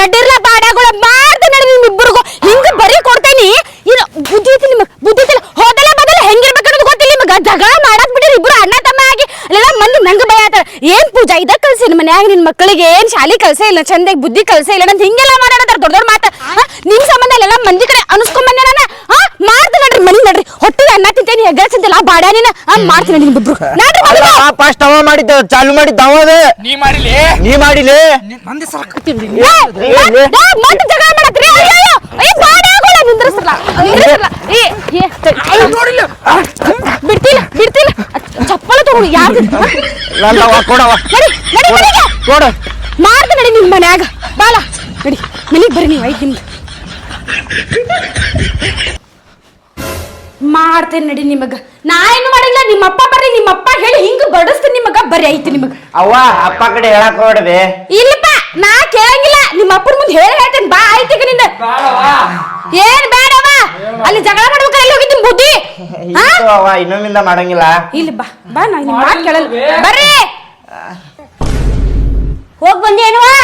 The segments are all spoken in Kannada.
ನಡ್ಡಿರ್ಲ ಬಾಡ್ಯಾಗಳ ಮಾಡ್ದ ನಡಿ ನಿಮ್ಮಿಬ್ಬರಿಗೂ ಹಿಂಗ ಬರೀ ಕೊಡ್ತೇನಿ. ಏನು ಬುದ್ಧಿ ಐತಿ ನಿಮಗ್? ಬುದ್ಧಿ ಐತಿಲ್ಲ. ಹೋದಲ ಬದಲ ಹೆಂಗಿರ್ಬೇಕು ಅನ್ನೋದು ಗೊತ್ತಿಲ್ಲ ನಿಮಗ. ಜಗಳ ಮಾಡಕ್ ಬಿಡ್ರಿ ಇಬ್ರು ಅಣ್ಣ ತಮ್ಮ ಆಗಿ. ಅಲ್ಲೆಲ್ಲ ಮಂದಿ ನಂಗ ಬೈತಾರ. ಏನ್ ಪೂಜಾ ಇದ ಕಲ್ಸಿ ನಿಮ್ಮ ಮನ್ಯಾಗ ನಿನ್ ಮಕ್ಕಳಿಗೆ ಏನ್ ಶಾಲಿ ಕಲ್ಸೇ ಇಲ್ಲ, ಚಂದಾಗಿ ಬುದ್ಧಿ ಕಲ್ಸೇ ಇಲ್ಲ ಅಂತ ಹಿಂಗೆಲ್ಲ ಮಾತಾಡತಾರ ದೊಡ್ಡ ದೊಡ್ಡ ಮಾತ. ನಿಮ್ ಸಂಬಂಧ ಅಲ್ಲೆಲ್ಲ ಮಂದಿ ಕಡೆ ಅನ್ಸ್ಕೊಂಡ್ ಬಂದೆ ನಾನು. ಮಾಡ್ದ ನಡ್ರಿ ಮನಿ ನಡ್ರಿ. ಹೊಟ್ಟಿಗೆ ಅನ್ನ ತಿಂತೇನಿ ಹೆಗ್ಗಳ್ಸಿದ್ದಿಲ್ಲ ಬಾಡ್ಯಾನಿನ ಮಾಡ್ತೀನಿ ನಿಮ್ಮಿಬ್ರು ನಡ್ರಿ. ಫಸ್ಟ್ ಅವ ಮಾಡಿದ್ದ ಚಾಲು ಮಾಡಿದ್ದ ಅವ. ನೀ ಮಾಡಿಲೆ ಮಂದಿ ಮತ್ತೆ ಜಗಳ ಮಾಡತ್ರಿ. ಅಯ್ಯೋ ಬಾಡ್ಯಾಗಳ ನಿಂದ್ರಸಲ್ಲ ಬಿಡ್ತಿಲ್ಲ ಚಪ್ಪಲ ತಗೊಂಡು ಯಾರು ಮಾಡ್ದ ನಡಿ ನಿಮ್ ಮನ್ಯಾಗ ಬಾಲ ನಡಿ ಮನಿಗ್ ಬರ್ರಿ ನೀವು. ಐತಿ ನಿಮ್ದು ಮಾಡ್ತೇನೆ ನಡಿ ನಿಮಗ. ನಾ ಏನು ಮಾಡಿಲ್ಲ. ನಿಮ್ಮಪ್ಪ ಬರ್ರಿ, ನಿಮ್ಮಪ್ಪ ಹೇಳಿ ಹಿಂಗ ಬಡಸ್ತೀನಿ ನಿಮಗ. ಬರ್ರಿ ಐತಿ ನಿಮಗ. ಅವ್ವ ಅಪ್ಪ ಕಡೆ ಹೇಳಕ್ ಹೊಡ್ದೆ. ಇಲ್ಲಪ್ಪ ನಾ ಕೇಳಂಗಿಲ್ಲ. ನಿಮ್ಮ ಅಪ್ಪನ ಮುಂದೆ ಹೇಳ್ತೇನೆ ಬಾ. ಐತಿಗ ನಿಂದ ಏನ್ ಬೇಡವ. ಅಲ್ಲಿ ಜಗಳ ಮಾಡ್ಬೇಕ. ಎಲ್ಲಿ ಹೋಗಿದ್ದಿ ಬುದ್ಧಿ? ಇನ್ನೊಮ್ಮಿಂದ ಮಾಡಂಗಿಲ್ಲ. ಇಲ್ಲಿ ಬಾ ಬಾ. ನಾ ನಿಮ್ಮ ಮಾತು ಕೇಳಲ್ಲ. ಬರ್ರಿ ಹೋಗ್ ಬಂದೇನುವಾ?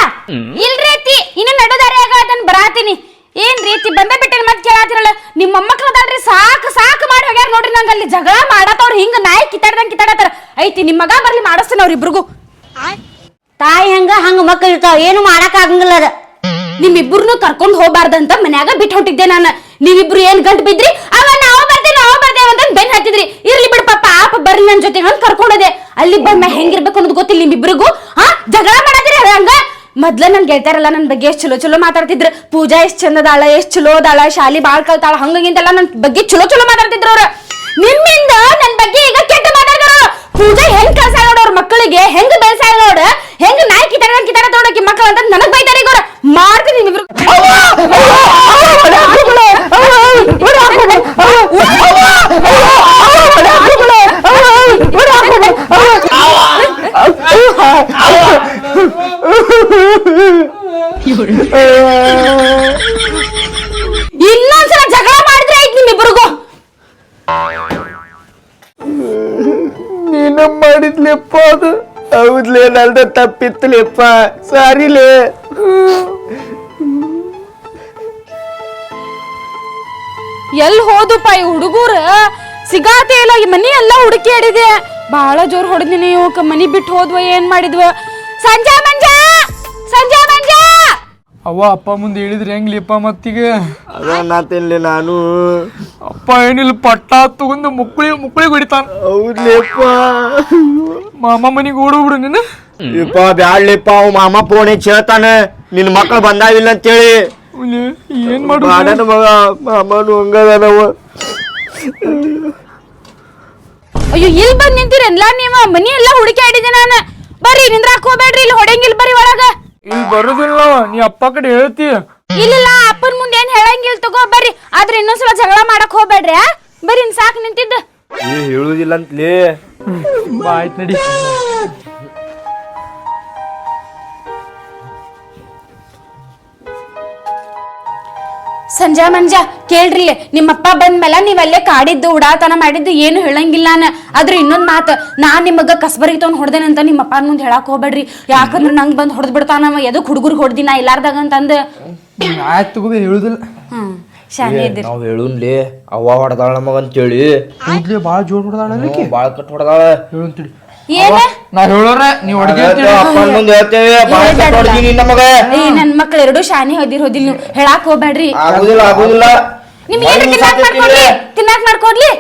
ಇಲ್ರಿ ಅತ್ತಿ ಇನ್ನು ನಡುದಾರಿ ಆಗತನ್ ಬರಾತೀನಿ. ಏನ್ ರೀತಿ ಬಂದ ಬಿಟ್ಟೆ ಮತ್ ಕೇಳಾತಿರಲ್ಲ. ನಿಮ್ಮ ಮೊಮ್ಮಕ್ಳು ಅದಾಳ್ರಿ ಸಾಕು ಸಾಕು ಮಾಡಿ ಹೋಗ್ಯಾರ ನೋಡ್ರಿ. ನಂಗೆ ಅಲ್ಲಿ ಜಗಳ ಮಾಡತ್ತವ್ರ ಹಿಂಗ ನಾಯಿ ಕಿತ್ತಾಡತಾರ. ಐತಿ ನಿಮ್ಮ ಮಗ ಬರ್ಲಿ ಮಾಡಿಸ್ತೇನೆ ಅವ್ರಿಬ್ರಿಗೂ. ತಾಯಿ ಹಂಗ ಮಕ್ಕಳು ಇರ್ತಾವ, ಏನು ಮಾಡಕ್ ಆಗಂಗಿಲ್ಲ ಅದ. ನಿಮ್ಮಿಬ್ರನ್ನು ಕರ್ಕೊಂಡ್ ಹೋಗ್ಬಾರ್ದಂತ ಮನ್ಯಾಗ ಬಿಟ್ಟು ಹೊಟ್ಟಿದ್ದೆ ನಾನು. ನೀವಿಬ್ರು ಏನ್ ಗಂಟು ಬಿದ್ರಿ. ಅವ ನಾವು ಬರ್ತೇವೆ ಅಂತ ಬೆನ್ ಹತ್ತಿದ್ರಿ. ಇರ್ಲಿ ಬಿಡು ಪಾಪ ಆಪ ಬರ್ರಿ ನನ್ ಜೊತೆ ಅಂತ ಕರ್ಕೊಂಡೋದೆ. ಅಲ್ಲಿ ಬಂದ ಹೆಂಗಿರ್ಬೇಕು ಅನ್ನೋದು ಗೊತ್ತಿಲ್ಲ ನಿಮ್ಮಿಬ್ರಿಗೂ. ಜಗಳ ಮಾಡತ್ತೀರಿ ಹಂಗ. ಮೊದ್ಲ ನನ್ ಗೆಳತಾರಲ್ಲ ನನ್ ಬಗ್ಗೆ ಎಷ್ಟ್ ಚಲೋ ಮಾತಾಡ್ತಿದ್ರು. ಪೂಜಾ ಎಷ್ಟ್ ಚಂದದಾಳ, ಎಷ್ಟ್ ಚಲೋ ಅದಾಳ, ಶಾಲಿ ಬಾಳ್ ಕಲ್ತಾಳ, ಹಂಗಿಂತೆಲ್ಲ ನನ್ ಬಗ್ಗೆ ಚಲೋ ಮಾತಾಡ್ತಿದ್ರು ಅವ್ರ. ನಿಮ್ಮಿಂದ ನನ್ ಬಗ್ಗೆ ಈಗ ಕೆಟ್ಟ ಮಾತಾಡ್ತಾರ. ಪೂಜಾ ಹೆಂಗ್ ಕಳ್ಸಾಳ ನೋಡ ಅವ್ರ ಮಕ್ಕಳಿಗೆ, ಹೆಂಗ್ ಬೆಳ್ಸಾಳ ನೋಡ, ಹೆಂಗ್ ನಾಯಿ ಕಿತ್ತಾಡ ತೋಡಕಿ ಮಕ್ಕಳು ಅಂತ ನನಗ್ ಬೈತಾರ. ಈಗ ಅವ್ರ ಮಾಡ್ತೀನಿ ನಿಮ್ಮಿಬ್ರು. ಇನ್ನೊಂದ್ಸಲ ಜಗಳ ಮಾಡಿದ್ರೆ ಐತ್ ನಿಮ್ಮಿಬ್ರಿಗೂ. ನೀನ ಮಾಡಿದ್ಲೆಪ್ಪ ಅದು. ಹೌದ್ಲೇ ನಲ್ದ ತಪ್ಪಿತ್ತಲೇಪ್ಪ. ಸಾರಿಲೇ. ಎಲ್ ಹೋದುಪ್ಪ ಈ ಹುಡುಗರ ಸಿಗಾತೆ ಇಲ್ಲ. ಈ ಮನಿ ಎಲ್ಲ ಹುಡುಕಿ ಆಡಿದೆ. ಬಹಳ ಜೋರ್ ಹೊಡೆದಿನಿ. ಇವಕ್ಕ ಮನಿ ಬಿಟ್ಟು ಹೋದ್ವ ಏನ್ ಮಾಡಿದ್ವ. ಸಂಜಾ ಮಂಜಾ ಅವ್ವ ಅಪ್ಪ ಮುಂದೆ ಹೇಳಿದ್ರಿ ಹೆಂಗ್ಲಿಪ್ಪ ಮತ್ತೀಗ? ಅದ ತಿನ್ಲಿ ನಾನು. ಅಪ್ಪ ಏನಿಲ್ಲ ಪಟ್ಟ ತಗೊಂಡು ಮುಕ್ಕಳಿಗೆ ಹೊಡಿತಾನ. ಹೌದ್ಲೇಪ್ಪ. ಮಾಮ ಮನಿಗೆ ಓಡೋಗ್ಬಿಡು ನೀನು. ಇಪ್ಪ ಬ್ಯಾಡ್ಲಿಪ್ಪ. ಅವ್ ಮಾಮ ಫೋನ್ ಹೇಳ್ತಾನ ನಿನ್ ಮಕ್ಳು ಬಂದಾವಿಲ್ಲ ಅಂತೇಳಿ. ಏನ್ ಮಾಡು ಮಗ ಮಾಮನು ಹಂಗದನವ. ಅಯ್ಯೋ ಇಲ್ಲಿ ಬಂದ್ ನಿಂತೀರಲ್ಲ ನೀವ. ಮನಿ ಎಲ್ಲ ಹುಡುಕಿ ಆಡಿದೆ ನಾನು. ಬರ್ರಿ ನಿಂದ್ರಾಕ್ ಹೋಗ್ಬೇಡ್ರಿ. ಇಲ್ಲಿ ಹೊಡೆಂಗಿಲ್ ಬರ್ರಿ ಒಳಗ. ಇಲ್ಲಿ ಬರುದಿಲ್ಲ. ನೀ ಅಪ್ಪ ಕಡೆ ಹೇಳ್ತಿ. ಇಲ್ಲ ಅಪ್ಪನ ಮುಂದೆ ಏನ್ ಹೇಳಂಗಿಲ್ ತಗೋ. ಬರ್ರಿ ಆದ್ರೆ ಇನ್ನೊಂದ್ಸಲ ಜಗಳ ಮಾಡಕ್ ಹೋಗ್ಬೇಡ್ರಿ. ಬರ್ರಿ ಸಾಕ್ ನಿಂತಿದ್ದ. ಹೇಳುದಿಲ್ಲ ಅಂತಲೇ. ಆಯ್ತು ನಡಿ. ಸಂಜಾ ಮಂಜಾ ಕೇಳ್ರಿ. ನಿಮ್ಮಪ್ಪ ಬಂದ್ಮೇಲೆ ನೀವಲ್ಲೇ ಕಾಡಿದ್ದು ಉಡಾತನ ಮಾಡಿದ್ದು ಏನು ಹೇಳಂಗಿಲ್ಲ ನಾನು. ಆದ್ರೆ ಇನ್ನೊಂದ್ ಮಾತು, ನಾನ್ ನಿಮಗ ಕಸ್ಬರಿಗೆ ತಗೊಂಡ್ ಹೊಡೆದೇನಂತ ನಿಮ್ಮಪ್ಪನ ಮುಂದೆ ಹೇಳಕ್ ಹೋಗ್ಬೇಡ್ರಿ. ಯಾಕಂದ್ರೆ ನಂಗೆ ಬಂದ್ ಹೊಡೆದ್ ಬಿಡ್ತಾನವ. ಎದಕ್ ಹುಡುಗರಿಗೆ ಹೊಡ್ದಿನ ಇಲ್ಲಾರ್ದಾಗ ಅಂತಂದ. ಆಯ್ತು ತಗೋ ಹೇಳುದಿಲ್ಲ. ಶಾನೆ ಇದ್ರಿ. ನಾವ್ ಹೇಳುನ್ಲಿ ಅವ್ವ ಹೊಡೆದಾಳ ನಮಗ ಅಂತೇಳಿ. ಬಾಳ ಜೋರ್ ಹೊಡೆದಾಳ. ಬಾಳ ಕಟ್ ಹೊಡೆದಾಳ. ಹೇಳುಂತೇಳಿ ಏನ ನಾ ಹೇಳೋರ ನೀವ್ ಅಪ್ಪನ ಮುಂದೆ ಹೇಳ್ತೇವೆ. ನನ್ ಮಕ್ಳು ಎರಡು ಶಾನಿ ಹೋದಿಲ್ಲ. ನೀವು ಹೇಳಾಕ್ ಹೋಗ್ಬೇಡ್ರಿ. ಆಗುದಿಲ್ಲ. ನಿಮ್ಗೆ ತಿನ್ನಾಕ್ ಮಾಡ್ಕೊಡ್ಲಿ.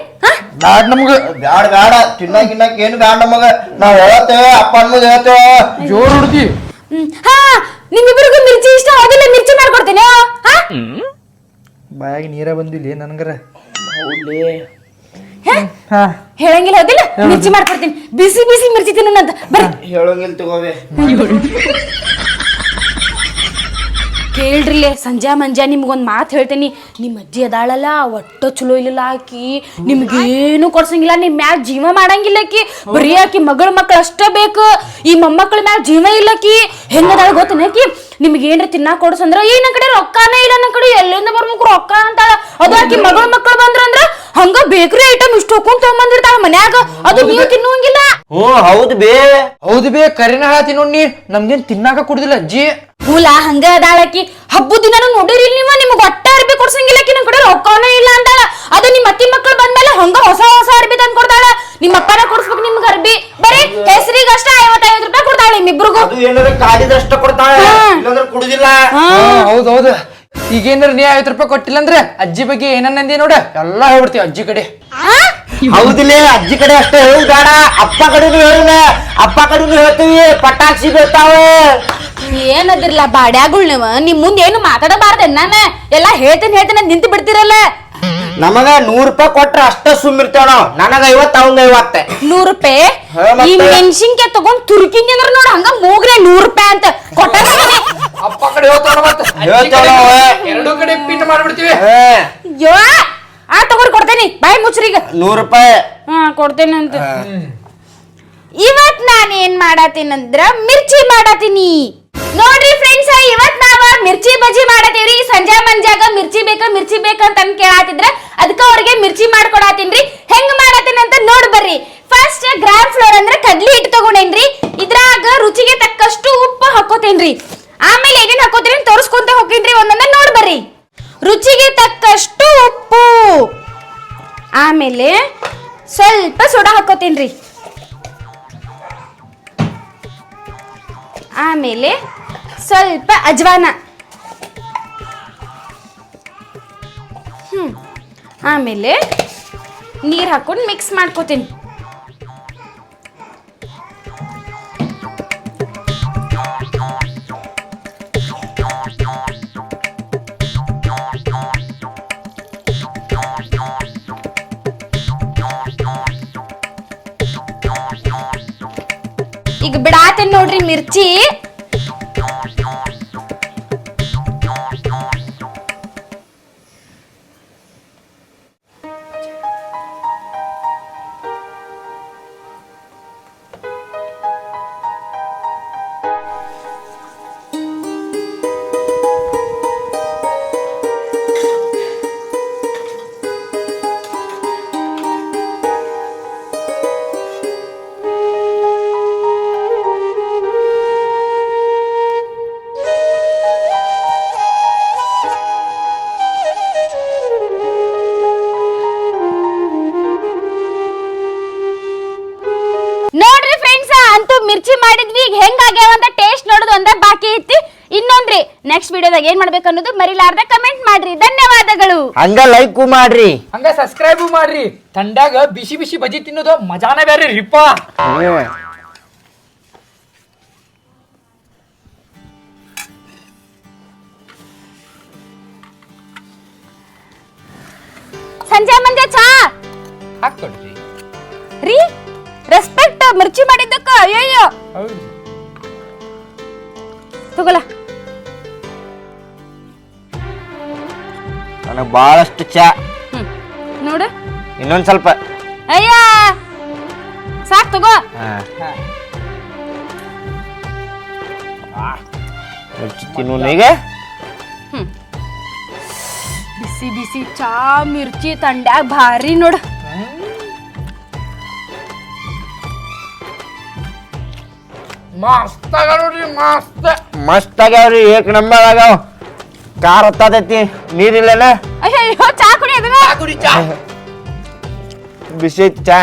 ಬ್ಯಾಡ್ ನಮ್ಗ. ಬ್ಯಾಡ ತಿನ್ನಕ್ ಏನು ಬ್ಯಾಡ ನಮಗ. ನಾವ್ ಹೇಳ್ತೇವೆ ಅಪ್ಪನ ಮುಂದೆ ಹೇಳ್ತೇವೆ. ಜೋರ್ ಹೊಡ್ತಿ. ಹಾ ನಿಮ್ಮಿಬ್ರಿಗೂ ಮಿರ್ಚಿ ಇಷ್ಟ ಹೋದಿಲ್ಲ. ಮಿರ್ಚಿ ಮಾಡ್ಕೊಡ್ತೀನಿ. ಬಾಯಾಗ ನೀರ ಬಂದಿಲ್ಲ ನನ್ಗರ. ಹೇಳಂಗಿಲ್ಲ ಹೋದಿಲ್ಲ. ಮಿರ್ಚಿ ಮಾಡ್ಕೊಡ್ತೀನಿ. ಬಿಸಿ ಮಿರ್ಚಿ ತಿನ್ನೋಣಂತ ಬರ್ರಿ. ಹೇಳಂಗಿಲ್ಲ ತಗೋವೆ. ಕೇಳ್ರಿಲೆ ಸಂಜಾ ಮಂಜಾ ನಿಮ್ಗೊಂದ್ ಮಾತು ಹೇಳ್ತೇನಿ. ನಿಮ್ಮ ಅಜ್ಜಿ ಅದಾಳಲ್ಲ ಒಟ್ಟ ಚಲೋ ಇಲ್ಲ. ಆಕಿ ನಿಮ್ಗೇನು ಕೊಡ್ಸಂಗಿಲ್ಲ. ನಿಮ್ ಮ್ಯಾಲ ಜೀವ ಮಾಡಂಗಿಲ್ಲ. ಆಕಿ ಬರೀ ಆಕಿ ಮಕ್ಳು ಅಷ್ಟ ಬೇಕು. ಈ ಮೊಮ್ಮಕ್ಳ ಮ್ಯಾಲ ಜೀವ ಇಲ್ಲಕಿ. ಹೆಂಗದಾಳ ಗೊತ್ತನಕಿ? ನಿಮ್ಗೇನ್ರ ತಿನ್ನಾಕ ಕೊಡ್ಸಂದ್ರ ಈ ನನ್ ಕಡೆ ರೊಕ್ಕಾನೇ ಇಲ್ಲ. ನನ್ನ ಕಡೆ ಎಲ್ಲಿಂದ ಬರ್ಬೇಕು ರೊಕ್ಕ ಅಂತಾಳ. ಅದು ಆಕಿ ಮಕ್ಳು ಬಂದ್ರಂದ್ರ ಹಂಗ ಬೇಕರಿ ಐಟಮ್ ಇಷ್ಟ ಹೋಗ್ಕೊಂಡ್ ತಗೊಂಬಂದಿರ್ತಾಳ ಮನ್ಯಾಗ. ಅದು ನೀವು ತಿನ್ನುವಂಗಿಲ್ಲ. ಹೌದು ಬೇ ಕರಿನ ಹೇಳತ್ತಿ ನೋಡಿ. ನಮ್ಗೇನ್ ತಿನ್ನಾಕ ಕೊಡುದಿಲ್ಲ ಅಜ್ಜಿ. ಹುಲ ಹಂಗ ಅದಾಳಕಿ ಹಬ್ಬದ ದಿನ ನೋಡಿರಿ ನೀವು ನಿಮ್ಗೆ ಒಟ್ಟ ಅರ್ಬಿ ಕೊಡ್ಸಂಗಿಲ್ಲ ನನ್ ಕಡೆ ರೊಕ್ಕನೇ ಇಲ್ಲ ಅಂದಾಳ. ಅದು ನಿಮ್ಮ ಅತ್ತಿ ಮಕ್ಕಳು ಬಂದ್ಮೇಲೆ ಹಂಗ ಹೊಸ ಹೊಸ ಅರ್ಬಿ ತಂದ್ ಕೊಡ್ತಾಳ. ನಿಮ್ಮ ಅಪ್ಪನ ಕೊಡ್ಸ್ಬೇಕು ನಿಮ್ಗೆ ಅರ್ಬಿ ಬರೀ ಹೆಸರಿಗೆ ಅಷ್ಟ 50-50 ರೂಪಾಯಿ ಕೊಡ್ತಾಳೆ ನಿಮ್ಮಿಬ್ರಿಗೂ. ಅದು ಏನಾರ ಕಾಲಿದಷ್ಟ ಕೊಡ್ತಾಳೆ, ಇಲ್ಲಾಂದ್ರೆ ಕುಡುದಿಲ್ಲ. ಹೌದೌದು. ಈಗೇನಾರ ನೀ 50 ರೂಪಾಯಿ ಕೊಟ್ಟಿಲ್ಲ ಅಂದ್ರೆ ಅಜ್ಜಿ ಬಗ್ಗೆ ಏನನ್ನಂದಿ ನೋಡ ಎಲ್ಲಾ ಹೇಳ್ಬಿಡ್ತೀವಿ ಅಜ್ಜಿ ಕಡೆ. ಹೌದಿಲ್ಲ, ಅಜ್ಜಿ ಕಡೆ ಅಷ್ಟೇ ಹೇಳು ಬೇಡ, ಅಪ್ಪ ಕಡೆನು ಹೇಳ. ಅಪ್ಪ ಕಡೆನು ಹೇಳ್ತೀವಿ, ಪಟಾಕ್ಷಿ ಬೀಳ್ತಾವೆ. ಏನದಿರ್ಲ ಬಾಡ್ಯಾಗುಳ್ ನೀವು ನಿಮ್ ಮುಂದೆ ಏನು ಮಾತಾಡಬಾರ್ದ ನಾನ ಎಲ್ಲಾ ಹೇಳ್ತೇನೆ ನಿಂತು ಬಿಡ್ತಿರಲ್ಲ. ನಮಗ 100 ರೂಪಾಯಿ ಕೊಟ್ರ ಅಷ್ಟ ಸುಮ್ಮಿರ್ತೇವ ನಾವು. ನನಗ 50, ಅವಂಗ 50. 100 ರೂಪಾಯಿ ಮತ್ತೆ? ಈ ಮೆಣಸಿನ್ಕಾಯಿ ತಗೊಂಡ್ ತುರ್ಕಿಂಗ್ ಅಂದ್ರ ನೋಡ ಹಂಗ ಮೂಗ್ರೆ 100 ರೂಪಾಯಿ ಅಂತ ಕೊಟ್ಟ. ಅಪ್ಪ ಕಡೆ ಹೇಳ್ತಾಳ ಮತ್ತೆ ಹೇಳ್ತಾಳ ಅವ. ಎರಡೂ ಕಡೆ ಪಿನ್ ಮಾಡ್ಬಿಡ್ತೀವಿ. ಯೋ ಆ ತಗೊಂಡ್ ಕೊಡ್ತೇನಿ ಬಾಯಿ ಮುಚ್ಚ್ರೀಗ. 100 ರೂಪಾಯಿ ಕೊಡ್ತೇನೆ ಅಂತ. ಇವತ್ ನಾನ್ ಏನ್ ಮಾಡತ್ತೀನಂದ್ರ ಮಿರ್ಚಿ ಮಾಡತ್ತೀನಿ ನೋಡ್ರಿ ಫ್ರೆಂಡ್ಸ್. ಇವತ್ ನಾವ ಮಿರ್ಚಿ ಬಜ್ಜಿ ಮಾಡತ್ತೀವ್ರಿ. ಸಂಜೆ ಮಂಜಾಗ ಮಿರ್ಚಿ ಬೇಕಂತ ಕೇಳಾತಿದ್ರ ಅದಕ್ಕ ಅವ್ರಿಗೆ ಮಿರ್ಚಿ ಮಾಡ್ಕೊಡತ್ತೀನ್ರಿ. ಹೆಂಗ್ ಮಾಡತ್ತೀನಿ ಅಂತ ನೋಡ್ ಬರ್ರಿ. ಫಸ್ಟ್ ಗ್ರಾಮ್ ಫ್ಲೋರ್ ಅಂದ್ರೆ ಕಡ್ಲಿ ಹಿಟ್ಟು ತಗೊಂಡೇನ್ರಿ. ಇದ್ರಾಗ ರುಚಿಗೆ ತಕ್ಕಷ್ಟು ಉಪ್ಪು ಹಾಕೋತೇನ್ರಿ. ಆಮೇಲೆ ಏನೇನ್ ಹಾಕೋತೀನಿ ತೋರಿಸ್ಕೊಂತ ಹೋಗ್ತೀನ್ರಿ, ಒಂದೊಂದ ನೋಡ್ ಬರ್ರಿ. ರುಚಿಗೆ ತಕ್ಕಷ್ಟು ಉಪ್ಪು, ಆಮೇಲೆ ಸ್ವಲ್ಪ ಸೋಡಾ ಹಾಕೋತೇನ್ರಿ, ಆಮೇಲೆ ಸ್ವಲ್ಪ ಅಜ್ವಾನ, ಆಮೇಲೆ ನೀರ್ ಹಾಕೊಂಡು ಮಿಕ್ಸ್ ಮಾಡ್ಕೋತೀನಿ. ಈಗ ಬಿಡಾತೇನ್ ನೋಡ್ರಿ ಮಿರ್ಚಿ. ನೋಡ್ರಿ ಫ್ರೆಂಡ್ಸ್, ಅಂತೂ ಮಿರ್ಚಿ ಮಾಡಿದ್ವಿ. ಈಗ ಹೆಂಗಾಗ್ಯಾವ ಅಂತ ಟೇಸ್ಟ್ ನೋಡೋದು ಒಂದ ಬಾಕಿ ಐತಿ. ಇನ್ನೊಂದ್ರಿ ನೆಕ್ಸ್ಟ್ ವಿಡಿಯೋದಾಗ ಏನ್ ಮಾಡ್ಬೇಕು ಅನ್ನೋದು ಮರಿಲಾರ್ದ ಕಮೆಂಟ್ ಮಾಡ್ರಿ. ಧನ್ಯವಾದಗಳು. ಹಂಗ ಲೈಕ್ ಮಾಡ್ರಿ, ಹಂಗ ಸಬ್ಸ್ಕ್ರೈಬ್ ಮಾಡ್ರಿ. ತಂಡ್ಯಾಗ ಬಿಸಿ ಬಿಸಿ ಬಜ್ಜಿ ತಿನ್ನೋದು ಮಜಾನ ಬೇರೆ ರಿಪ್ಪ. ಸಂಜೆ ಮಂಜೆ ಚಾ ಹಾಕೊಡ್ರಿ ರೀ. ರೆಸ್ಪೆಕ್ಟ್ ಮಿರ್ಚಿ ಮಾಡಿದ್ದಕ್ಕ. ಅಯ್ಯಯ್ಯೋ ಹೌದು. ತಗೋಲ. ನನಗ್ ಬಹಳಷ್ಟು ಚಾ ನೋಡು ಇನ್ನೊಂದ್ ಸ್ವಲ್ಪ. ಅಯ್ಯ ಸಾಕ್ ತಗೋ. ತಿನ್ನು ಈಗ. ಬಿಸಿ ಬಿಸಿ ಚಾ ಮಿರ್ಚಿ ತಂಡ್ಯಾಗ ಭಾರಿ ನೋಡು. ಮಸ್ತ್ ಆಗ ನೋಡ್ರಿ, ಮಸ್ತ್ ಆಗ್ಯಾವ್ರಿ, 1 ನಂಬರ್ ಆಗ್ಯಾವ. ಖಾರ ಹತ್ತತೈತಿ, ನೀರಿಲ್ಲನ. ಅಯ್ಯೋ ಚಾ ಕುಡಿ ಅದನ್ನ. ಕುಡಿ ಚಾ. ಬಿಸಿ ಐತಿ ಚಾ.